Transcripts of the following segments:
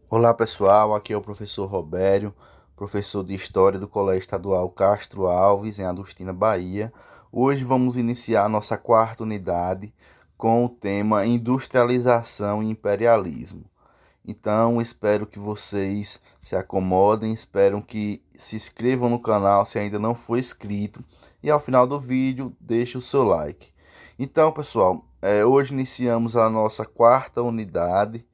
Olá pessoal, aqui é o professor Robério, professor de História do Colégio Estadual Castro Alves, em Adustina, Bahia. Hoje vamos iniciar a nossa quarta unidade com o tema Industrialização e Imperialismo. Então, espero que vocês se acomodem, espero que se inscrevam no canal se ainda não for inscrito e ao final do vídeo deixe o seu like. Então, pessoal, hoje iniciamos a nossa quarta unidade,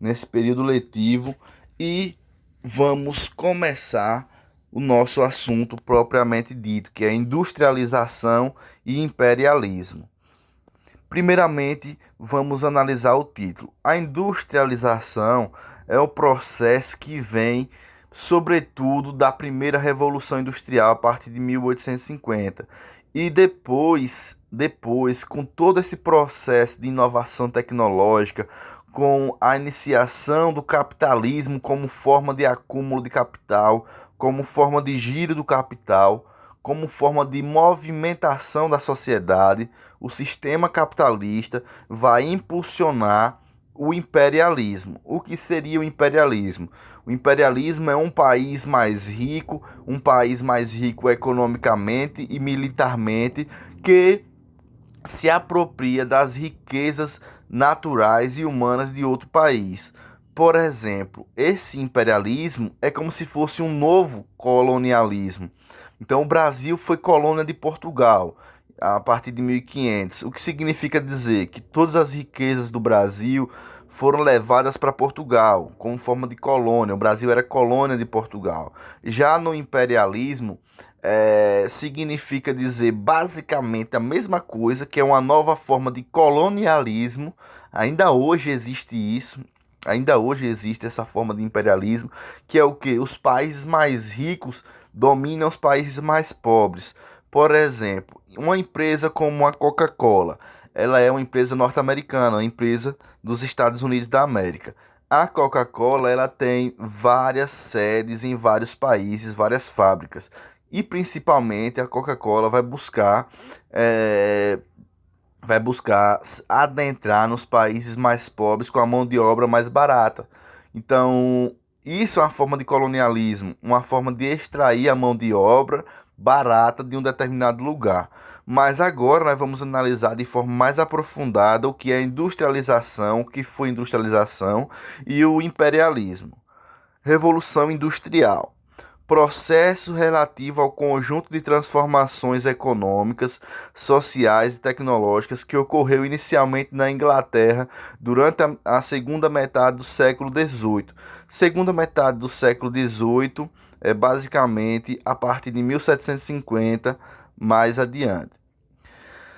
nesse período letivo e vamos começar o nosso assunto propriamente dito, que é industrialização e imperialismo. Primeiramente, vamos analisar o título. A industrialização é o processo que vem, sobretudo, da primeira Revolução Industrial a partir de 1850. E depois, com todo esse processo de inovação tecnológica, com a iniciação do capitalismo como forma de acúmulo de capital, como forma de giro do capital, como forma de movimentação da sociedade, o sistema capitalista vai impulsionar o imperialismo. O que seria o imperialismo? O imperialismo é um país mais rico economicamente e militarmente, que se apropria das riquezas naturais e humanas de outro país. Por exemplo, esse imperialismo é como se fosse um novo colonialismo. Então, o Brasil foi colônia de Portugal a partir de 1500, o que significa dizer que todas as riquezas do Brasil foram levadas para Portugal como forma de colônia. O Brasil era colônia de Portugal. Já no imperialismo, significa dizer basicamente a mesma coisa, que é uma nova forma de colonialismo. Ainda hoje existe isso. Ainda hoje existe essa forma de imperialismo, que é o que? Os países mais ricos dominam os países mais pobres. Por exemplo, uma empresa como a Coca-Cola, ela é uma empresa norte-americana, uma empresa dos Estados Unidos da América. A Coca-Cola, ela tem várias sedes em vários países, várias fábricas. E principalmente a Coca-Cola vai buscar adentrar nos países mais pobres com a mão de obra mais barata. Então, isso é uma forma de colonialismo, uma forma de extrair a mão de obra barata de um determinado lugar. Mas agora nós vamos analisar de forma mais aprofundada o que é industrialização, o que foi industrialização e o imperialismo. Revolução Industrial. Processo relativo ao conjunto de transformações econômicas, sociais e tecnológicas que ocorreu inicialmente na Inglaterra durante a segunda metade do século XVIII. Segunda metade do século XVIII é basicamente a partir de 1750 mais adiante,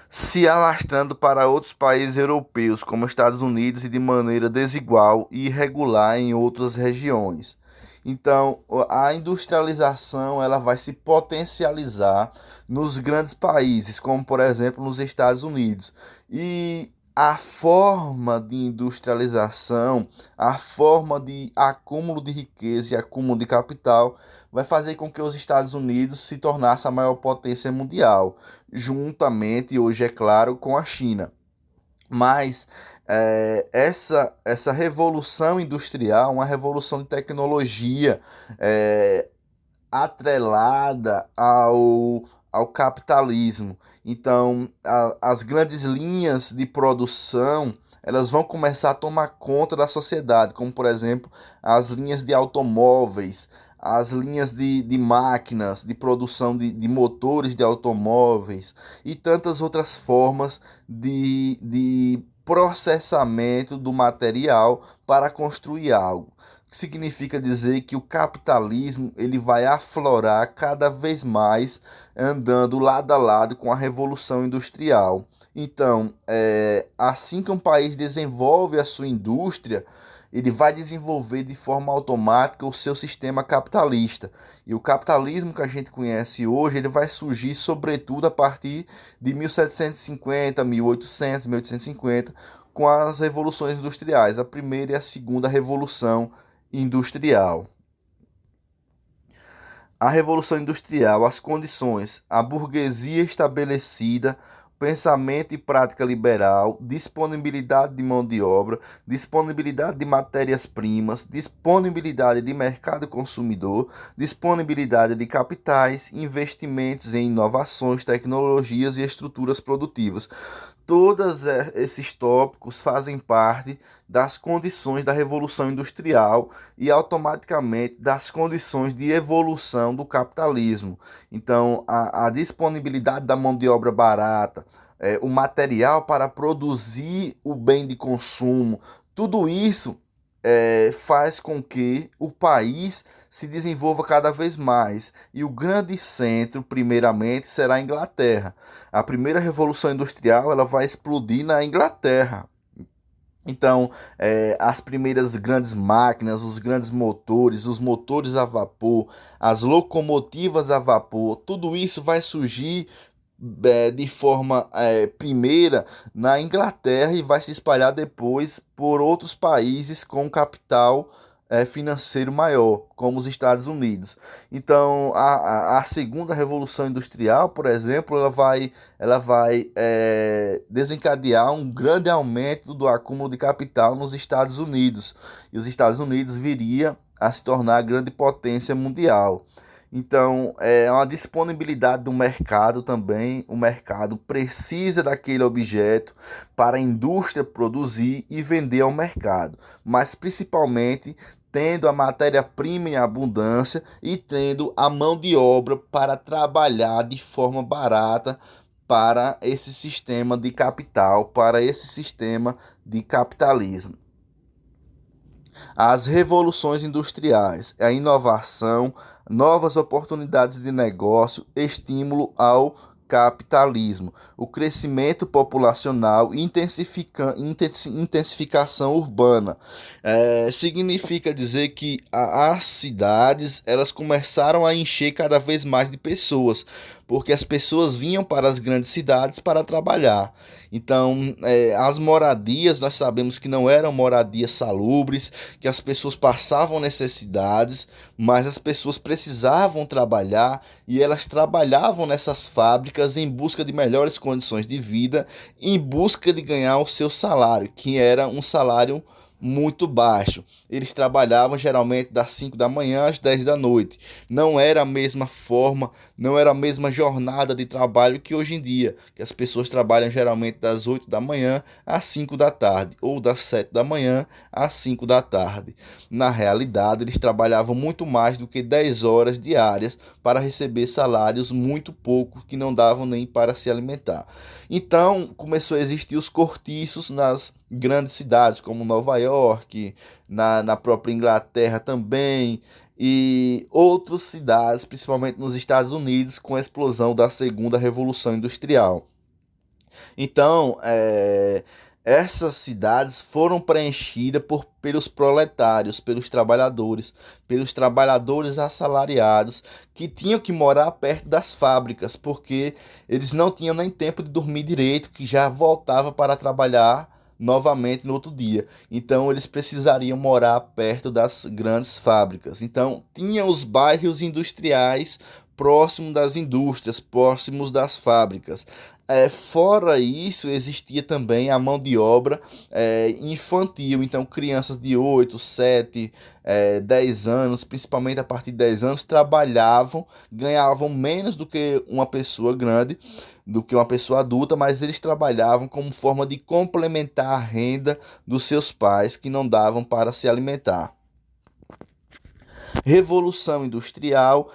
se alastrando para outros países europeus, como Estados Unidos, e de maneira desigual e irregular em outras regiões. Então, a industrialização ela vai se potencializar nos grandes países, como por exemplo nos Estados Unidos. E a forma de industrialização, a forma de acúmulo de riqueza e acúmulo de capital vai fazer com que os Estados Unidos se tornasse a maior potência mundial, juntamente, hoje é claro, com a China. Mas essa revolução industrial, uma revolução de tecnologia atrelada ao capitalismo. Então, as grandes linhas de produção elas vão começar a tomar conta da sociedade, como por exemplo as linhas de automóveis, as linhas de máquinas, de produção de motores de automóveis e tantas outras formas de processamento do material para construir algo. Que significa dizer que o capitalismo ele vai aflorar cada vez mais, andando lado a lado com a revolução industrial. Então, assim que um país desenvolve a sua indústria, ele vai desenvolver de forma automática o seu sistema capitalista. E o capitalismo que a gente conhece hoje, ele vai surgir sobretudo a partir de 1750, 1800, 1850, com as revoluções industriais, a primeira e a segunda revolução industrial. A Revolução Industrial, as condições, a burguesia estabelecida pensamento e prática liberal, disponibilidade de mão de obra, disponibilidade de matérias-primas, disponibilidade de mercado consumidor, disponibilidade de capitais, investimentos em inovações, tecnologias e estruturas produtivas. Todos esses tópicos fazem parte das condições da Revolução Industrial e automaticamente das condições de evolução do capitalismo. Então, a disponibilidade da mão de obra barata, o material para produzir o bem de consumo, tudo isso faz com que o país se desenvolva cada vez mais. E o grande centro, primeiramente, será a Inglaterra. A primeira revolução industrial ela vai explodir na Inglaterra. Então, as primeiras grandes máquinas, os grandes motores, os motores a vapor, as locomotivas a vapor, tudo isso vai surgir de forma primeira na Inglaterra e vai se espalhar depois por outros países com capital financeiro maior, como os Estados Unidos. Então, a segunda revolução industrial, por exemplo, ela vai desencadear um grande aumento do acúmulo de capital nos Estados Unidos. E os Estados Unidos viria a se tornar a grande potência mundial. Então, é uma disponibilidade do mercado também. O mercado precisa daquele objeto para a indústria produzir e vender ao mercado, mas principalmente tendo a matéria-prima em abundância e tendo a mão de obra para trabalhar de forma barata para esse sistema de capital, para esse sistema de capitalismo. As revoluções industriais, a inovação, novas oportunidades de negócio, estímulo ao capitalismo, o crescimento populacional e intensificação urbana. Significa dizer que as cidades elas começaram a encher cada vez mais de pessoas, porque as pessoas vinham para as grandes cidades para trabalhar. Então, as moradias, nós sabemos que não eram moradias salubres, que as pessoas passavam necessidades, mas as pessoas precisavam trabalhar e elas trabalhavam nessas fábricas em busca de melhores condições de vida, em busca de ganhar o seu salário, que era um salário muito baixo. Eles trabalhavam geralmente das 5 da manhã às 10 da noite. Não era a mesma forma, não era a mesma jornada de trabalho que hoje em dia, que as pessoas trabalham geralmente das 8 da manhã às 5 da tarde, ou das 7 da manhã às 5 da tarde. Na realidade, eles trabalhavam muito mais do que 10 horas diárias para receber salários muito poucos que não davam nem para se alimentar. Então, começou a existir os cortiços nas grandes cidades, como Nova York, na própria Inglaterra também, e outras cidades, principalmente nos Estados Unidos, com a explosão da segunda Revolução Industrial. Então, essas cidades foram preenchidas pelos proletários, pelos trabalhadores assalariados, que tinham que morar perto das fábricas, porque eles não tinham nem tempo de dormir direito, que já voltava para trabalhar novamente no outro dia. Então eles precisariam morar perto das grandes fábricas. Então tinha os bairros industriais próximos das indústrias, próximos das fábricas. Fora isso, existia também a mão de obra infantil. Então crianças de 8, 7, 10 anos, principalmente a partir de 10 anos, trabalhavam, ganhavam menos do que uma pessoa grande, do que uma pessoa adulta, mas eles trabalhavam como forma de complementar a renda dos seus pais, que não davam para se alimentar. Revolução Industrial,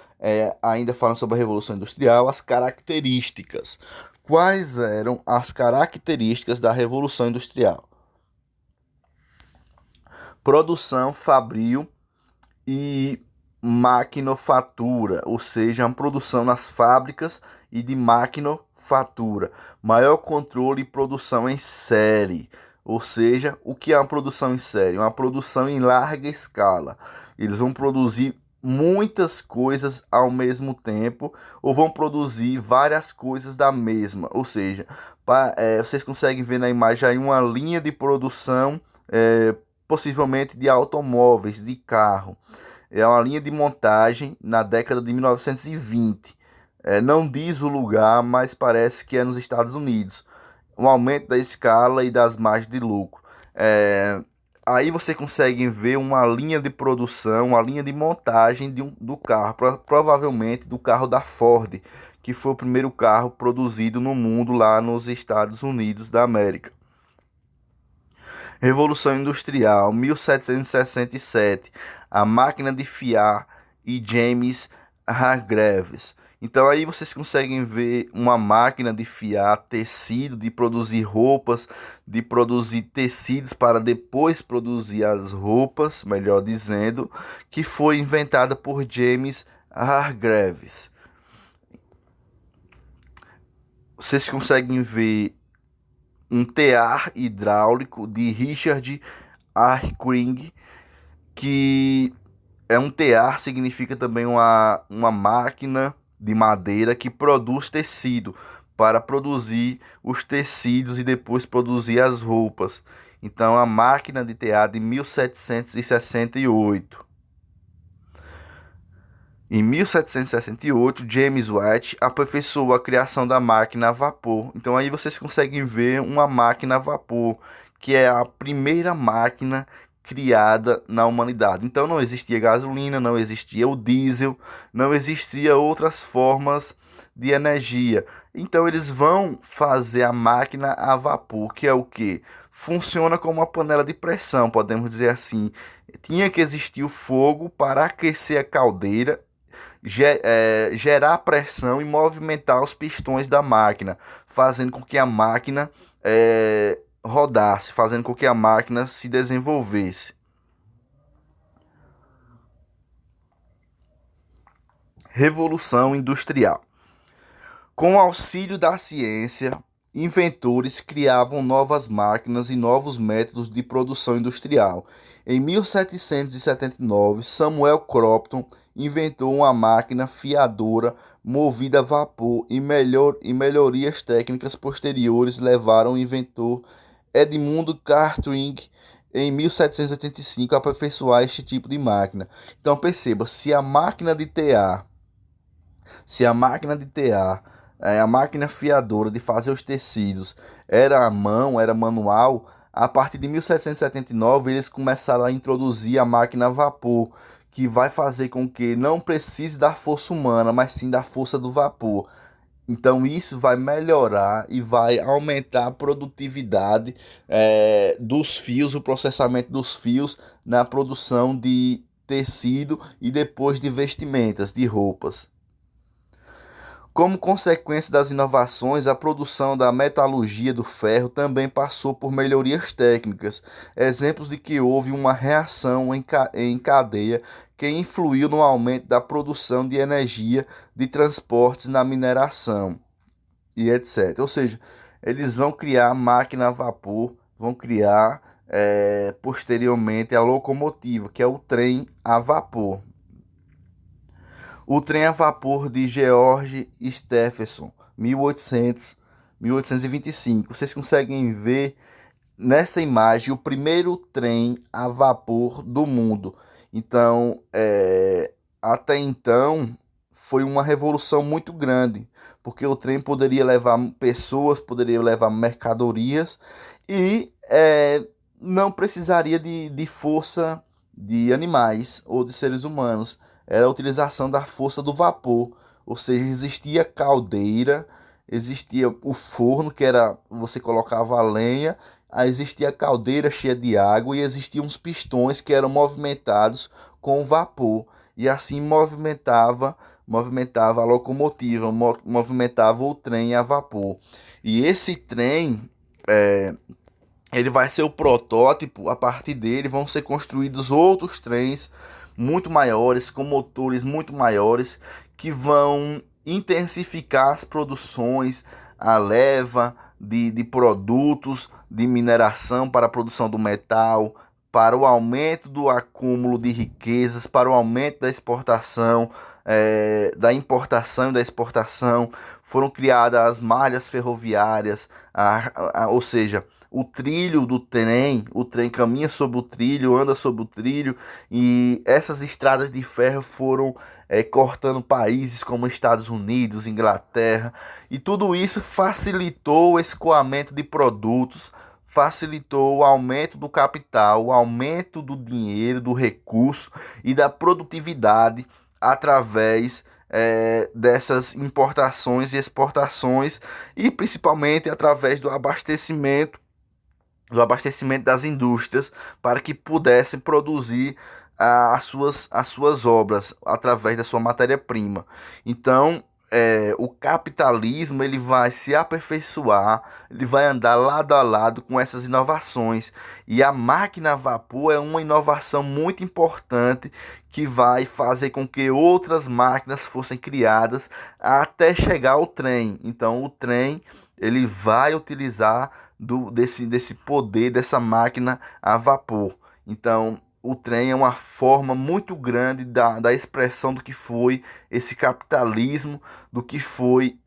ainda falando sobre a Revolução Industrial, as características. Quais eram as características da Revolução Industrial? Produção fabril e maquinofatura, ou seja, a produção nas fábricas e de maquinofatura. Maior controle e produção em série, ou seja, o que é uma produção em série? Uma produção em larga escala. Eles vão produzir muitas coisas ao mesmo tempo ou vão produzir várias coisas da mesma, ou seja, vocês conseguem ver na imagem aí uma linha de produção possivelmente de automóveis, de carro. É uma linha de montagem na década de 1920. Não diz o lugar, mas parece que é nos Estados Unidos. Um aumento da escala e das margens de lucro. É, Aí você consegue ver uma linha de produção, uma linha de montagem do carro, provavelmente do carro da Ford, que foi o primeiro carro produzido no mundo lá nos Estados Unidos da América. Revolução Industrial, 1767, a máquina de fiar e James Hargreaves. Então aí vocês conseguem ver uma máquina de fiar tecido, de produzir roupas, de produzir tecidos para depois produzir as roupas, melhor dizendo, que foi inventada por James Hargreaves. Vocês conseguem ver um tear hidráulico de Richard Arkwright, que é um tear, significa também uma máquina de madeira que produz tecido para produzir os tecidos e depois produzir as roupas. Então, a máquina de tear de 1768. Em 1768, James Watt aperfeiçoou a criação da máquina a vapor. Então aí vocês conseguem ver uma máquina a vapor, que é a primeira máquina criada na humanidade. Então não existia gasolina, não existia o diesel, não existia outras formas de energia. Então eles vão fazer a máquina a vapor, que é o que? Funciona como uma panela de pressão, podemos dizer assim. Tinha que existir o fogo para aquecer a caldeira, gerar pressão e movimentar os pistões da máquina, fazendo com que a máquina rodasse, fazendo com que a máquina se desenvolvesse. Revolução Industrial. Com o auxílio da ciência, inventores criavam novas máquinas e novos métodos de produção industrial. Em 1779, Samuel Crompton inventou uma máquina fiadora movida a vapor e melhorias técnicas posteriores levaram o inventor Edmund Cartwright em 1785 a aperfeiçoar este tipo de máquina. Então perceba, se a máquina de tear, a máquina fiadora de fazer os tecidos era à mão, era manual, a partir de 1779 eles começaram a introduzir a máquina a vapor, que vai fazer com que não precise da força humana, mas sim da força do vapor. Então isso vai melhorar e vai aumentar a produtividade dos fios, o processamento dos fios na produção de tecido e depois de vestimentas, de roupas. Como consequência das inovações, a produção da metalurgia do ferro também passou por melhorias técnicas, exemplos de que houve uma reação em cadeia que influiu no aumento da produção de energia de transportes na mineração e etc. Ou seja, eles vão criar máquina a vapor, vão criar posteriormente a locomotiva, que é o trem a vapor. O trem a vapor de George Stephenson, 1825. Vocês conseguem ver nessa imagem o primeiro trem a vapor do mundo. Então, até então, foi uma revolução muito grande, porque o trem poderia levar pessoas, poderia levar mercadorias e não precisaria de força de animais ou de seres humanos. Era a utilização da força do vapor, ou seja, existia caldeira, existia o forno, que era, você colocava a lenha, aí existia a caldeira cheia de água e existiam uns pistões que eram movimentados com vapor, e assim movimentava a locomotiva, movimentava o trem a vapor. E esse trem, ele vai ser o protótipo. A partir dele vão ser construídos outros trens muito maiores, com motores muito maiores, que vão intensificar as produções, a leva de produtos de mineração para a produção do metal, para o aumento do acúmulo de riquezas, para o aumento da exportação, da importação e da exportação. Foram criadas as malhas ferroviárias, ou seja, o trilho do trem, o trem caminha sobre o trilho, anda sobre o trilho, e essas estradas de ferro foram cortando países como Estados Unidos, Inglaterra, e tudo isso facilitou o escoamento de produtos, facilitou o aumento do capital, o aumento do dinheiro, do recurso e da produtividade através dessas importações e exportações, e principalmente através do abastecimento das indústrias para que pudessem produzir as suas obras através da sua matéria-prima. Então, o capitalismo ele vai se aperfeiçoar, ele vai andar lado a lado com essas inovações. E a máquina a vapor é uma inovação muito importante que vai fazer com que outras máquinas fossem criadas até chegar ao trem. Então, o trem ele vai utilizar desse poder dessa máquina a vapor. Então, o trem é uma forma muito grande da expressão do que foi esse capitalismo, do que foi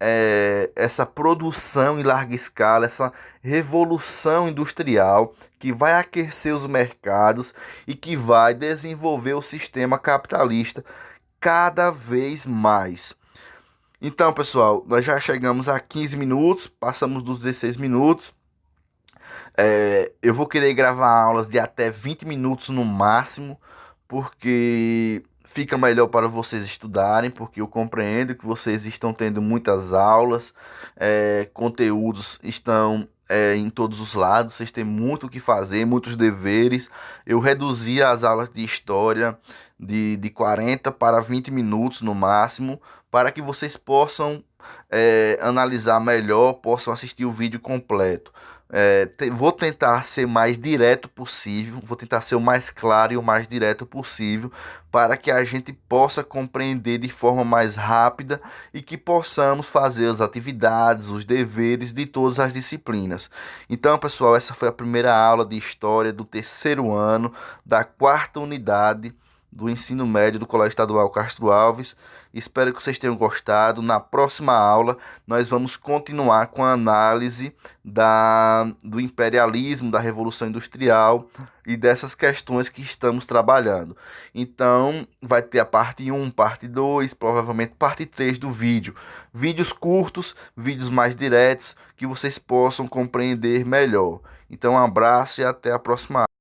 essa produção em larga escala, essa revolução industrial que vai aquecer os mercados e que vai desenvolver o sistema capitalista cada vez mais. Então, pessoal, nós já chegamos a 15 minutos, passamos dos 16 minutos. Eu vou querer gravar aulas de até 20 minutos no máximo, porque fica melhor para vocês estudarem, porque eu compreendo que vocês estão tendo muitas aulas, conteúdos estão em todos os lados, vocês têm muito o que fazer, muitos deveres. Eu reduzi as aulas de história de 40 para 20 minutos no máximo, para que vocês possam analisar melhor, possam assistir o vídeo completo. Vou tentar ser mais direto possível, vou tentar ser o mais claro e o mais direto possível, para que a gente possa compreender de forma mais rápida e que possamos fazer as atividades, os deveres de todas as disciplinas. Então, pessoal, essa foi a primeira aula de história do terceiro ano da quarta unidade do ensino médio do Colégio Estadual Castro Alves. Espero que vocês tenham gostado. Na próxima aula nós vamos continuar com a análise do imperialismo, da Revolução Industrial e dessas questões que estamos trabalhando. Então vai ter a parte 1, parte 2, provavelmente parte 3 do vídeo. Vídeos curtos, vídeos mais diretos, que vocês possam compreender melhor. Então um abraço e até a próxima aula.